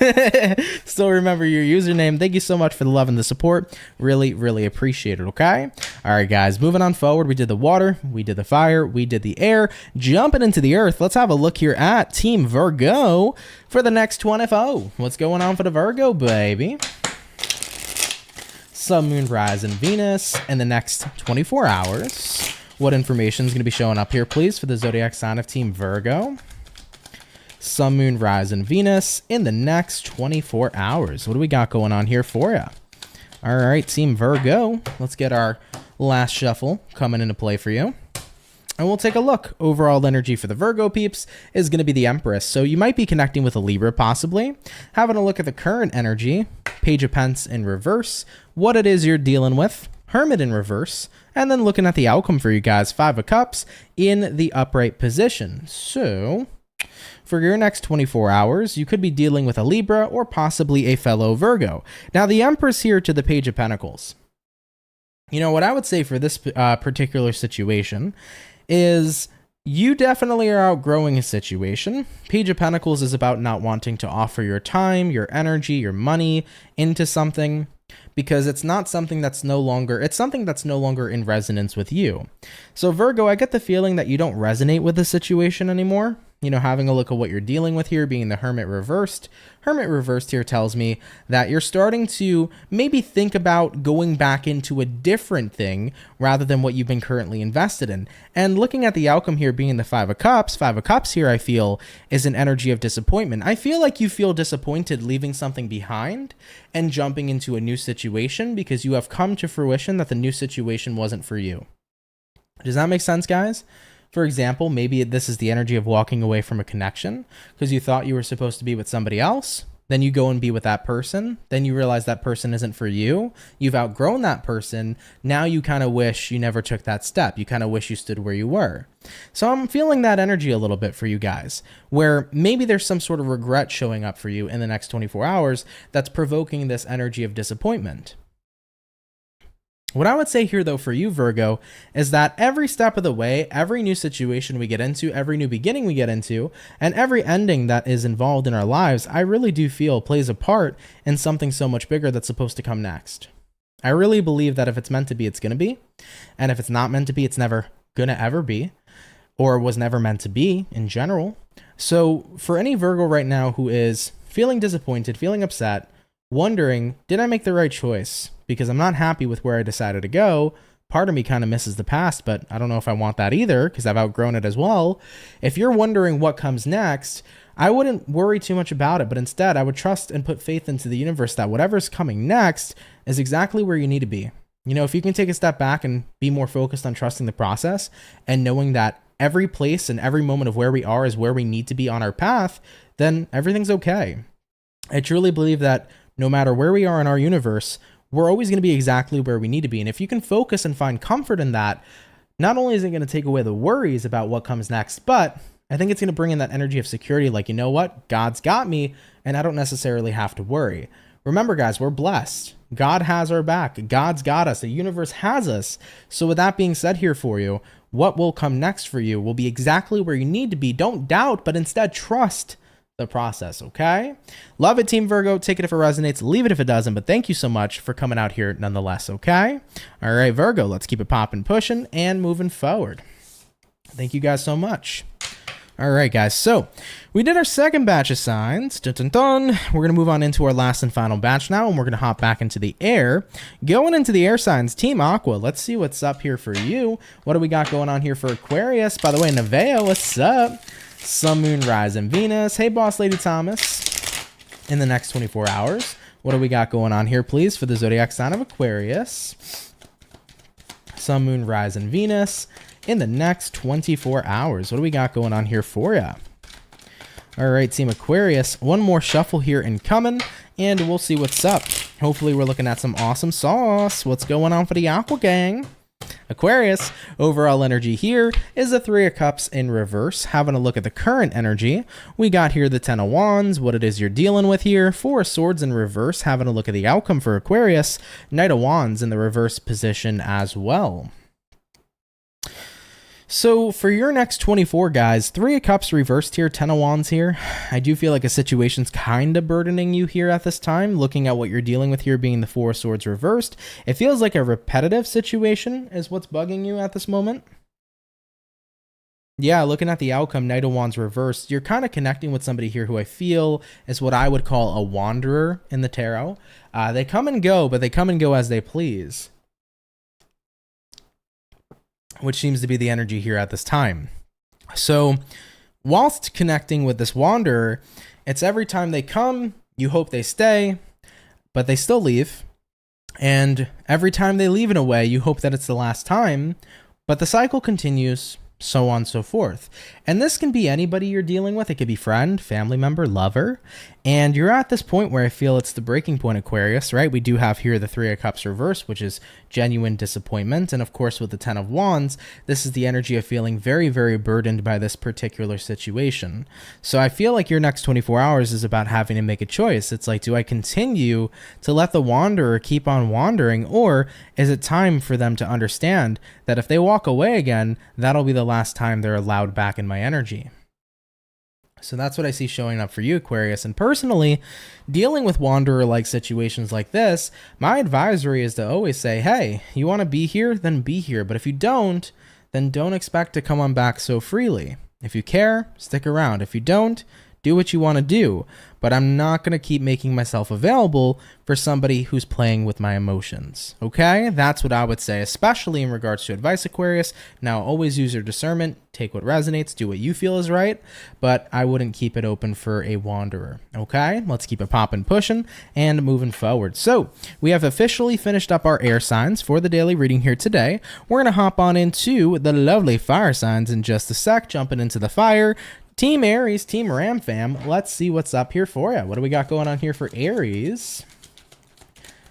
Still remember your username. Thank you so much for the love and the support. Really, really appreciate it, okay? All right, guys, moving on forward. We did the water, we did the fire, we did the air. Jumping into the earth, let's have a look here at Team Virgo for the next 24. What's going on for the Virgo, baby? Sun, Moon, Rise, and Venus in the next 24 hours. What information is going to be showing up here, please, for the zodiac sign of Team Virgo? Sun, Moon, Rise, and Venus in the next 24 hours. What do we got going on here for you? All right, Team Virgo. Let's get our last shuffle coming into play for you. And we'll take a look. Overall energy for the Virgo peeps is going to be the Empress. So you might be connecting with a Libra possibly. Having a look at the current energy, Page of Pentacles in reverse, what it is you're dealing with, Hermit in reverse, and then looking at the outcome for you guys, Five of Cups in the upright position. So for your next 24 hours, you could be dealing with a Libra or possibly a fellow Virgo. Now the Empress here to the Page of Pentacles. You know, what I would say for this particular situation is you definitely are outgrowing a situation. Page of Pentacles is about not wanting to offer your time, your energy, your money into something because it's not something that's no longer, it's something that's no longer in resonance with you. So Virgo, I get the feeling that you don't resonate with the situation anymore. You know, having a look at what you're dealing with here, being the Hermit reversed. Hermit reversed here tells me that you're starting to maybe think about going back into a different thing rather than what you've been currently invested in. And looking at the outcome here being the Five of Cups here I feel is an energy of disappointment. I feel like you feel disappointed leaving something behind and jumping into a new situation because you have come to fruition that the new situation wasn't for you. Does that make sense, guys? For example, maybe this is the energy of walking away from a connection because you thought you were supposed to be with somebody else. Then you go and be with that person. Then you realize that person isn't for you. You've outgrown that person. Now you kind of wish you never took that step. You kind of wish you stood where you were. So I'm feeling that energy a little bit for you guys, where maybe there's some sort of regret showing up for you in the next 24 hours that's provoking this energy of disappointment. What I would say here, though, for you, Virgo, is that every step of the way, every new situation we get into, every new beginning we get into, and every ending that is involved in our lives, I really do feel plays a part in something so much bigger that's supposed to come next. I really believe that if it's meant to be, it's going to be. And if it's not meant to be, it's never going to ever be, or was never meant to be in general. So for any Virgo right now who is feeling disappointed, feeling upset, wondering, did I make the right choice? Because I'm not happy with where I decided to go. Part of me kind of misses the past, but I don't know if I want that either because I've outgrown it as well. If you're wondering what comes next, I wouldn't worry too much about it, but instead I would trust and put faith into the universe that whatever's coming next is exactly where you need to be. You know, if you can take a step back and be more focused on trusting the process and knowing that every place and every moment of where we are is where we need to be on our path, then everything's okay. I truly believe that no matter where we are in our universe, we're always going to be exactly where we need to be. And if you can focus and find comfort in that, not only is it going to take away the worries about what comes next, but I think it's going to bring in that energy of security. Like, you know what? God's got me and I don't necessarily have to worry. Remember, guys, we're blessed. God has our back. God's got us. The universe has us. So with that being said here for you, what will come next for you will be exactly where you need to be. Don't doubt, but instead trust the process, okay? Love it, Team Virgo. Take it if it resonates, leave it if it doesn't, but thank you so much for coming out here nonetheless, okay? All right, Virgo, let's keep it popping, pushing, and moving forward. Thank you guys so much. All right, guys, so we did our second batch of signs. Dun, dun, dun. We're going to move on into our last and final batch now, and we're going to hop back into the air. Going into the air signs, Team Aqua, let's see what's up here for you. What do we got going on here for Aquarius? By the way, Nevaeh, what's up? Sun, Moon, Rise, and Venus. Hey, Boss Lady Thomas. In the next 24 hours, what do we got going on here, please, for the zodiac sign of Aquarius? Sun, Moon, Rise, and Venus. In the next 24 hours, what do we got going on here for you? All right, Team Aquarius, one more shuffle here incoming, and we'll see what's up. Hopefully, we're looking at some awesome sauce. What's going on for the Aqua Gang? Aquarius, overall energy here is the Three of Cups in reverse. Having a look at the current energy, we got here the Ten of Wands, what it is you're dealing with here. Four of Swords in reverse. Having a look at the outcome for Aquarius, Knight of Wands in the reverse position as well. So for your next 24, guys, Three of Cups reversed here, Ten of Wands here. I do feel like a situation's kind of burdening you here at this time, looking at what you're dealing with here being the Four of Swords reversed. It feels like a repetitive situation is what's bugging you at this moment. Yeah, looking at the outcome, Knight of Wands reversed, you're kind of connecting with somebody here who I feel is what I would call a wanderer in the tarot. They come and go, but they come and go as they please, which seems to be the energy here at this time. So whilst connecting with this wanderer, it's every time they come, you hope they stay, but they still leave. And every time they leave in a way, you hope that it's the last time, but the cycle continues. so on and so forth. And this can be anybody you're dealing with. It could be friend, family member, lover. And you're at this point where I feel it's the breaking point, Aquarius, right? We do have here the Three of Cups reverse, which is genuine disappointment. And of course, with the Ten of Wands, this is the energy of feeling very, very burdened by this particular situation. So I feel like your next 24 hours is about having to make a choice. It's like, do I continue to let the wanderer keep on wandering, or is it time for them to understand that if they walk away again, that'll be the last time they're allowed back in my energy? So that's what I see showing up for you, Aquarius. And personally, dealing with wanderer-like situations like this, my advisory is to always say, hey, you want to be here? Then be here. But if you don't, then don't expect to come on back so freely. If you care, stick around. If you don't, do what you want to do. But I'm not going to keep making myself available for somebody who's playing with my emotions. Okay? That's what I would say, especially in regards to advice, Aquarius. Now, always use your discernment. Take what resonates. Do what you feel is right. But I wouldn't keep it open for a wanderer. Okay? Let's keep it popping, pushing, and moving forward. So, we have officially finished up our air signs for the daily reading here today. We're going to hop on into the lovely fire signs in just a sec, jumping into the fire. Team Aries, Team Ram Fam, let's see what's up here for you. What do we got going on here for Aries?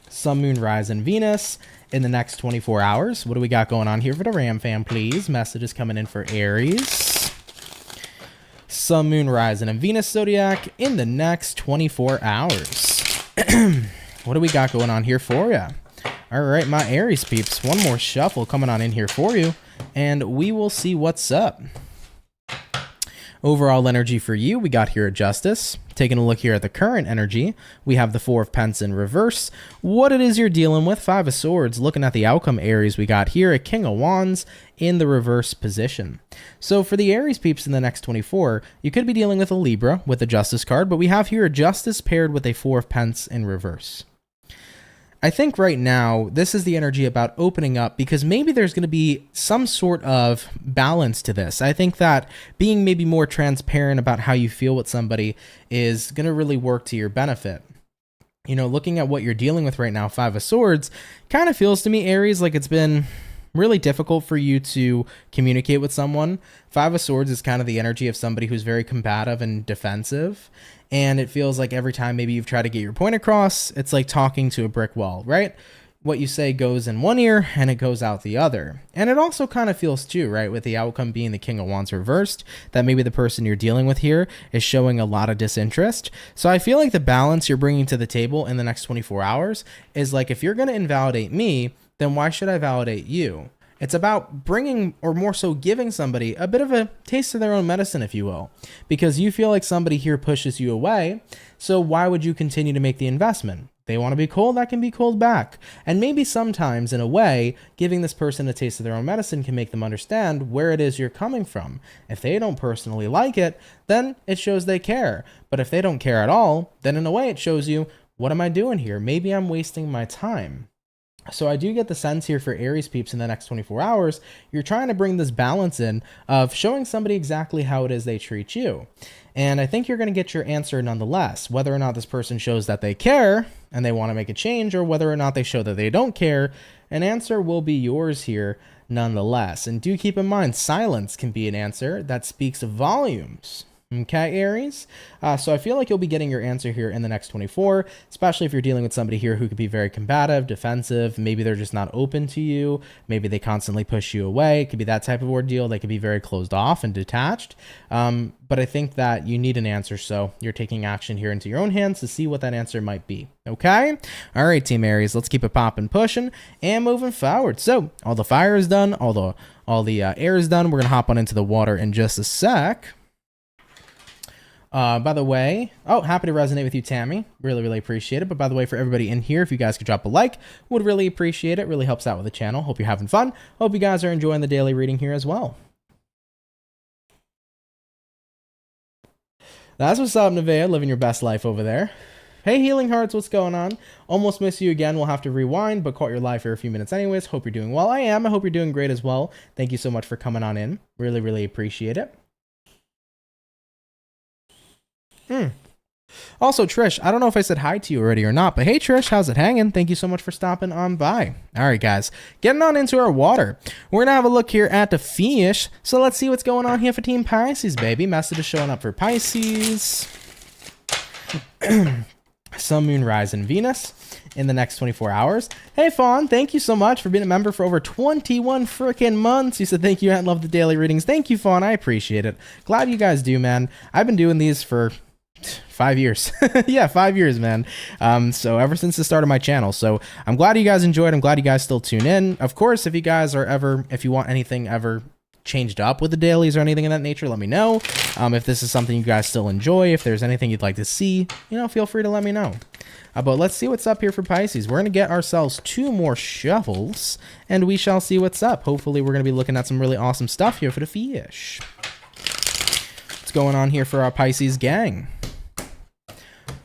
Sun, Moon, Rise, and Venus in the next 24 hours. What do we got going on here for the Ram Fam, please? Messages coming in for Aries. Sun, Moon, Rise, and Venus Zodiac in the next 24 hours. What do we got going on here for you? All right, my Aries peeps, one more shuffle coming on in here for you, and we will see what's up. Overall energy for you, we got here a Justice. Taking a look here at the current energy, we have the Four of Pentacles in reverse. What it is you're dealing with, Five of Swords. Looking at the outcome, Aries, we got here a King of Wands in the reverse position. So for the Aries peeps in the next 24, you could be dealing with a Libra with a Justice card, but we have here a Justice paired with a Four of Pentacles in reverse. I think right now, this is the energy about opening up, because maybe there's going to be some sort of balance to this. I think that being maybe more transparent about how you feel with somebody is going to really work to your benefit. You know, looking at what you're dealing with right now, Five of Swords, kind of feels to me, Aries, like it's been really difficult for you to communicate with someone. Five of Swords is kind of the energy of somebody who's very combative and defensive. And it feels like every time maybe you've tried to get your point across, it's like talking to a brick wall, right? What you say goes in one ear and it goes out the other. And it also kind of feels too, right, with the outcome being the King of Wands reversed, that maybe the person you're dealing with here is showing a lot of disinterest. So I feel like the balance you're bringing to the table in the next 24 hours is like, if you're going to invalidate me, then why should I validate you? It's about bringing, or more so giving somebody a bit of a taste of their own medicine, if you will, because you feel like somebody here pushes you away. So why would you continue to make the investment? They want to be cold, that can be cold back. And maybe sometimes, in a way, giving this person a taste of their own medicine can make them understand where it is you're coming from. If they don't personally like it, then it shows they care. But if they don't care at all, then in a way it shows you, what am I doing here? Maybe I'm wasting my time. So I do get the sense here for Aries peeps in the next 24 hours, you're trying to bring this balance in of showing somebody exactly how it is they treat you. And I think you're going to get your answer nonetheless, whether or not this person shows that they care and they want to make a change, or whether or not they show that they don't care, an answer will be yours here nonetheless. And do keep in mind, silence can be an answer that speaks volumes. Okay, Aries? So I feel like you'll be getting your answer here in the next 24, especially if you're dealing with somebody here who could be very combative, defensive. Maybe they're just not open to you. Maybe they constantly push you away. It could be that type of ordeal. They could be very closed off and detached. But I think that you need an answer, so you're taking action here into your own hands to see what that answer might be. Okay? All right, Team Aries, let's keep it popping, pushing, and moving forward. So all the fire is done. All the air is done. We're going to hop on into the water in just a sec. By the way, happy to resonate with you, Tammy. Really, really appreciate it. But by the way, for everybody in here, if you guys could drop a like, would really appreciate it. Really helps out with the channel. Hope you're having fun. Hope you guys are enjoying the daily reading here as well. That's what's up, Nevaeh. Living your best life over there. Hey, Healing Hearts, what's going on? Almost miss you again. We'll have to rewind, but caught your live for a few minutes anyways. Hope you're doing well. I am. I hope you're doing great as well. Thank you so much for coming on in. Really, really appreciate it. Also, Trish, I don't know if I said hi to you already or not, but hey, Trish, how's it hanging? Thank you so much for stopping on by. All right, guys, getting on into our water. We're going to have a look here at the fish. So let's see what's going on here for Team Pisces, baby. Message is showing up for Pisces. Sun, Moon, Rise, and Venus in the next 24 hours. Hey, Fawn, thank you so much for being a member for over 21 freaking months. You said thank you and love the daily readings. Thank you, Fawn. I appreciate it. Glad you guys do, man. I've been doing these for 5 years. Yeah, 5 years, man. So ever since the start of my channel. So I'm glad you guys enjoyed. I'm glad you guys still tune in. Of course, if you guys are ever, if you want anything ever changed up with the dailies or anything of that nature, let me know. If this is something you guys still enjoy, if there's anything you'd like to see, you know, feel free to let me know. But let's see what's up here for Pisces. We're going to get ourselves 2 more shovels, and we shall see what's up. Hopefully, we're going to be looking at some really awesome stuff here for the fish. What's going on here for our Pisces gang?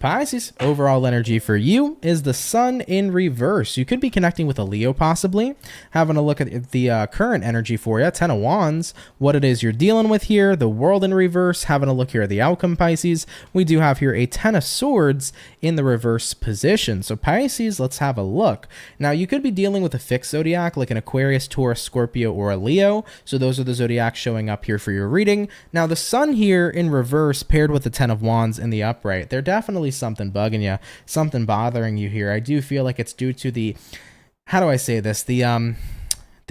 Pisces, overall energy for you is the Sun in reverse. You could be connecting with a Leo possibly. Having a look at the current energy for you, 10 of Wands, what it is you're dealing with here, the World in reverse. Having a look here at the outcome, Pisces. We do have here a 10 of Swords in the reverse position. So Pisces, let's have a look. Now, you could be dealing with a fixed zodiac like an Aquarius, Taurus, Scorpio, or a Leo. So those are the zodiacs showing up here for your reading. Now, the Sun here in reverse paired with the 10 of Wands in the upright, they're definitely something bugging you, something bothering you here. I do feel like it's due to the, how do I say this? The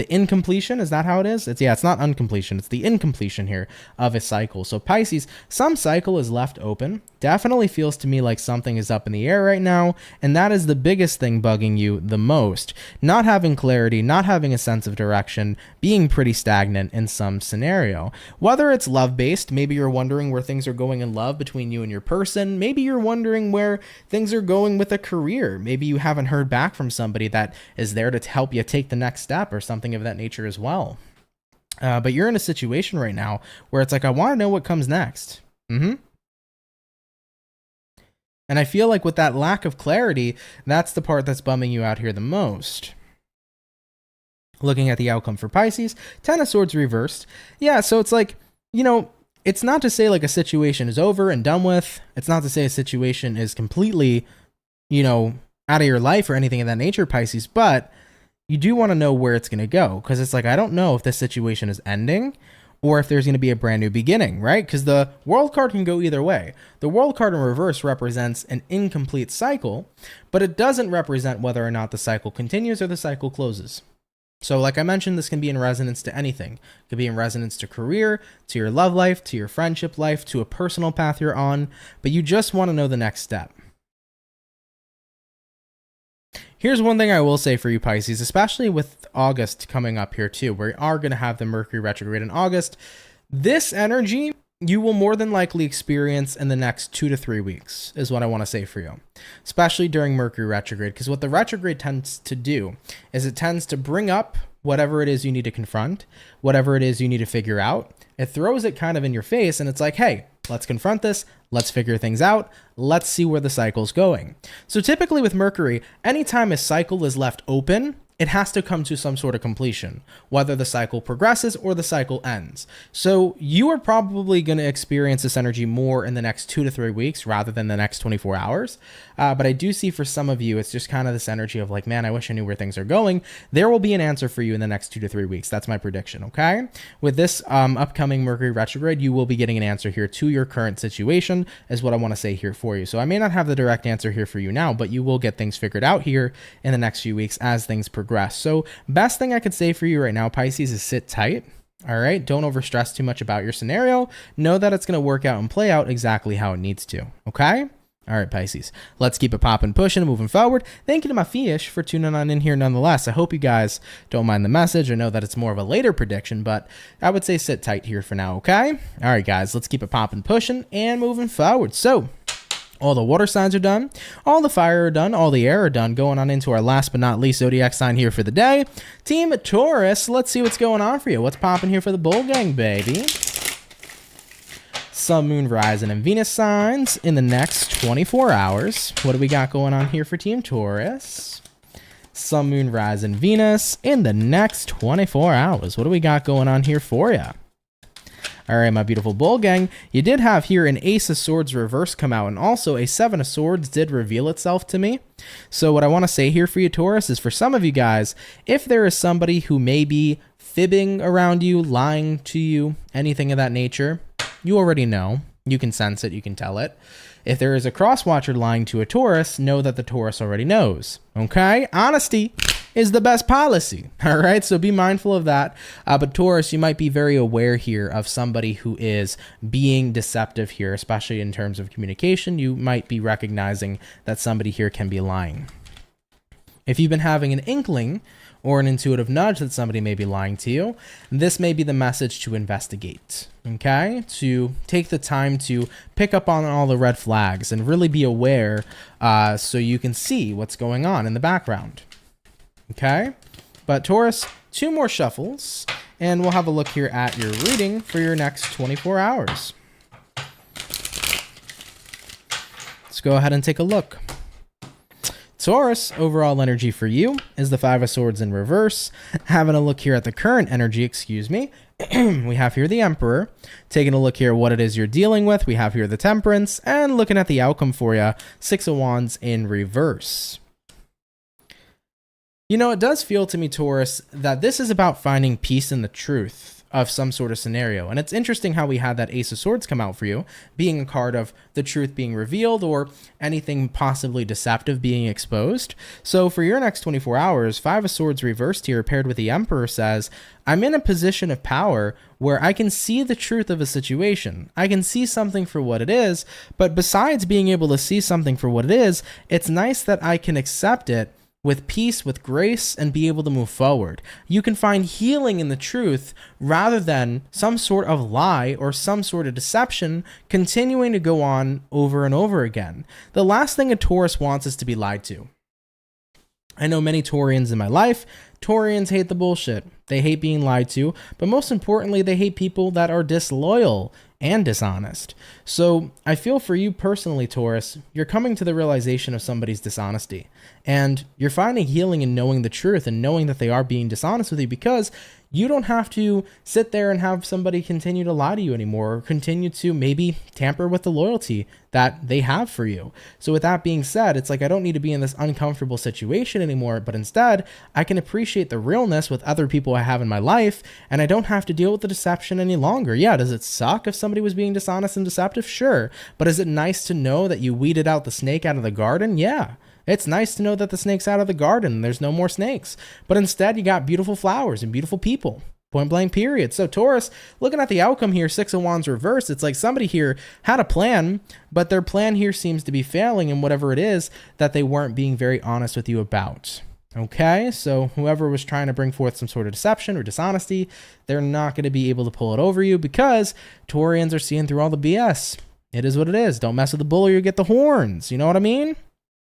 incompletion, is that how it is? It's not uncompletion, it's the incompletion here of a cycle. So Pisces, some cycle is left open. Definitely feels to me like something is up in the air right now, and that is the biggest thing bugging you the most. Not having clarity, not having a sense of direction, being pretty stagnant in some scenario. Whether it's love-based, maybe you're wondering where things are going in love between you and your person. Maybe you're wondering where things are going with a career. Maybe you haven't heard back from somebody that is there to help you take the next step or something of that nature as well. But you're in a situation right now where it's like, I want to know what comes next. And I feel like with that lack of clarity, that's the part that's bumming you out here the most. Looking at the outcome for Pisces, 10 of Swords reversed. Yeah, so it's like, you know, it's not to say like a situation is over and done with. It's not to say a situation is completely, you know, out of your life or anything of that nature, Pisces, but you do want to know where it's going to go, because it's like, I don't know if this situation is ending or if there's going to be a brand new beginning, right? Because the World card can go either way. The World card in reverse represents an incomplete cycle, but it doesn't represent whether or not the cycle continues or the cycle closes. So like I mentioned, this can be in resonance to anything. It could be in resonance to career, to your love life, to your friendship life, to a personal path you're on, but you just want to know the next step. Here's one thing I will say for you, Pisces, especially with August coming up here too. We are going to have the Mercury retrograde in August. This energy you will more than likely experience in the next 2 to 3 weeks is what I want to say for you, especially during Mercury retrograde, because what the retrograde tends to do is it tends to bring up whatever it is you need to confront, whatever it is you need to figure out. It throws it kind of in your face, and it's like, hey, let's confront this. Let's figure things out. Let's see where the cycle's going. So typically with Mercury, anytime a cycle is left open, it has to come to some sort of completion, whether the cycle progresses or the cycle ends. So you are probably going to experience this energy more in the next 2 to 3 weeks rather than the next 24 hours. But I do see for some of you, it's just kind of this energy of like, man, I wish I knew where things are going. There will be an answer for you in the next 2 to 3 weeks. That's my prediction, okay? With this upcoming Mercury retrograde, you will be getting an answer here to your current situation is what I want to say here for you. So I may not have the direct answer here for you now, but you will get things figured out here in the next few weeks as things progress. So best thing I could say for you right now, Pisces, is sit tight. All right. Don't overstress too much about your scenario. Know that it's going to work out and play out exactly how it needs to. Okay. All right, Pisces, let's keep it popping, pushing, moving forward. Thank you to my fish for tuning on in here nonetheless. I hope you guys don't mind the message. I know that it's more of a later prediction, but I would say sit tight here for now, okay? All right, guys, let's keep it popping, pushing, and moving forward. So all the water signs are done, all the fire are done, all the air are done. Going on into our last but not least zodiac sign here for the day. Team Taurus, let's see what's going on for you. What's popping here for the bull gang, baby? Sun, Moon, Rising, and Venus signs in the next 24 hours. What do we got going on here for Team Taurus? Sun, Moon, Rising, Venus in the next 24 hours. What do we got going on here for you? All right, my beautiful bull gang, you did have here an Ace of Swords reverse come out, and also a Seven of Swords did reveal itself to me. So what I want to say here for you, Taurus, is for some of you guys, if there is somebody who may be fibbing around you, lying to you, anything of that nature, you already know. You can sense it, you can tell it. If there is a cross-watcher lying to a Taurus, know that the Taurus already knows, okay? Honesty is the best policy, all right? So be mindful of that. But Taurus, you might be very aware here of somebody who is being deceptive here, especially in terms of communication. You might be recognizing that somebody here can be lying. If you've been having an inkling or an intuitive nudge that somebody may be lying to you, this may be the message to investigate, okay? To take the time to pick up on all the red flags and really be aware so you can see what's going on in the background, okay? But Taurus, 2 more shuffles, and we'll have a look here at your reading for your next 24 hours. Let's go ahead and take a look. Taurus, overall energy for you is the Five of Swords in reverse. Having a look here at the current energy, we have here the Emperor. Taking a look here at what it is you're dealing with. We have here the Temperance, and looking at the outcome for you, Six of Wands in reverse. You know, it does feel to me, Taurus, that this is about finding peace in the truth of some sort of scenario. And it's interesting how we had that Ace of Swords come out for you, being a card of the truth being revealed or anything possibly deceptive being exposed. So for your next 24 hours, Five of Swords reversed here paired with the Emperor says, I'm in a position of power where I can see the truth of a situation. I can see something for what it is, but besides being able to see something for what it is, it's nice that I can accept it with peace, with grace, and be able to move forward. You can find healing in the truth rather than some sort of lie or some sort of deception continuing to go on over and over again. The last thing a Taurus wants is to be lied to. I know many Taurians in my life. Taurians hate the bullshit. They hate being lied to, but most importantly, they hate people that are disloyal and dishonest. So I feel for you personally, Taurus, you're coming to the realization of somebody's dishonesty, and you're finding healing in knowing the truth and knowing that they are being dishonest with you, because you don't have to sit there and have somebody continue to lie to you anymore, or continue to maybe tamper with the loyalty that they have for you. So with that being said, it's like, I don't need to be in this uncomfortable situation anymore, but instead I can appreciate the realness with other people I have in my life, and I don't have to deal with the deception any longer. Yeah, does it suck if somebody was being dishonest and deceptive? Sure. But is it nice to know that you weeded out the snake out of the garden? Yeah. It's nice to know that the snake's out of the garden and there's no more snakes. But instead, you got beautiful flowers and beautiful people. Point blank, period. So Taurus, looking at the outcome here, Six of Wands reversed, it's like somebody here had a plan, but their plan here seems to be failing in whatever it is that they weren't being very honest with you about. Okay, so whoever was trying to bring forth some sort of deception or dishonesty, they're not going to be able to pull it over you, because Taurians are seeing through all the BS. It is what it is. Don't mess with the bull or you get the horns. You know what I mean?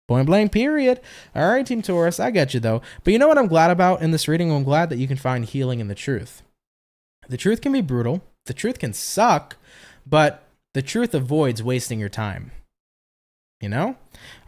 Point blank, period. All right, Team Taurus, I get you though. But you know what I'm glad about in this reading? I'm glad that you can find healing in the truth. The truth can be brutal. The truth can suck, but the truth avoids wasting your time. You know?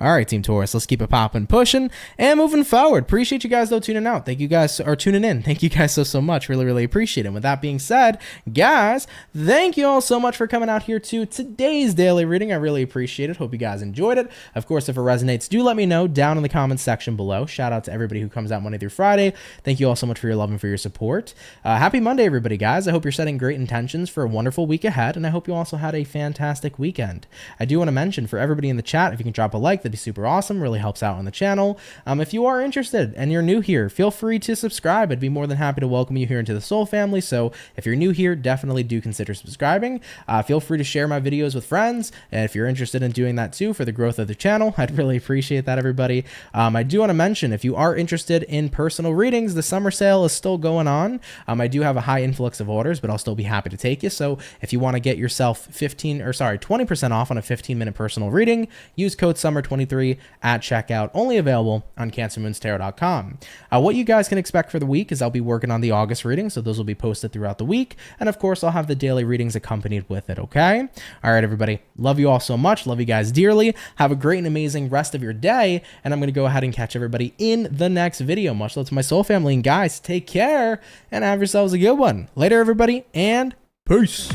All right, Team Taurus, let's keep it popping, pushing, and moving forward. Appreciate you guys, though, tuning out. Thank you guys, or tuning in. Thank you guys so much. Really, really appreciate it. And with that being said, guys, thank you all so much for coming out here to today's daily reading. I really appreciate it. Hope you guys enjoyed it. Of course, if it resonates, do let me know down in the comments section below. Shout out to everybody who comes out Monday through Friday. Thank you all so much for your love and for your support. Happy Monday, everybody, guys. I hope you're setting great intentions for a wonderful week ahead, and I hope you also had a fantastic weekend. I do want to mention, for everybody in the chat, if you can drop a like, that'd be super awesome. Really helps out on the channel. If you are interested and you're new here, feel free to subscribe. I'd be more than happy to welcome you here into the Soul family. So if you're new here, definitely do consider subscribing. Feel free to share my videos with friends, and if you're interested in doing that too for the growth of the channel, I'd really appreciate that, everybody. I do want to mention, if you are interested in personal readings, the summer sale is still going on. I do have a high influx of orders, but I'll still be happy to take you. So if you want to get yourself 20% off on a 15-minute personal reading, use code SUMMER23 at checkout, only available on CancerMoonsTarot.com. What you guys can expect for the week is I'll be working on the August readings, so those will be posted throughout the week, and of course I'll have the daily readings accompanied with it, okay? All right, everybody, love you all so much, love you guys dearly, have a great and amazing rest of your day, and I'm going to go ahead and catch everybody in the next video. Much love to my soul family, and guys, take care, and have yourselves a good one. Later, everybody, and peace.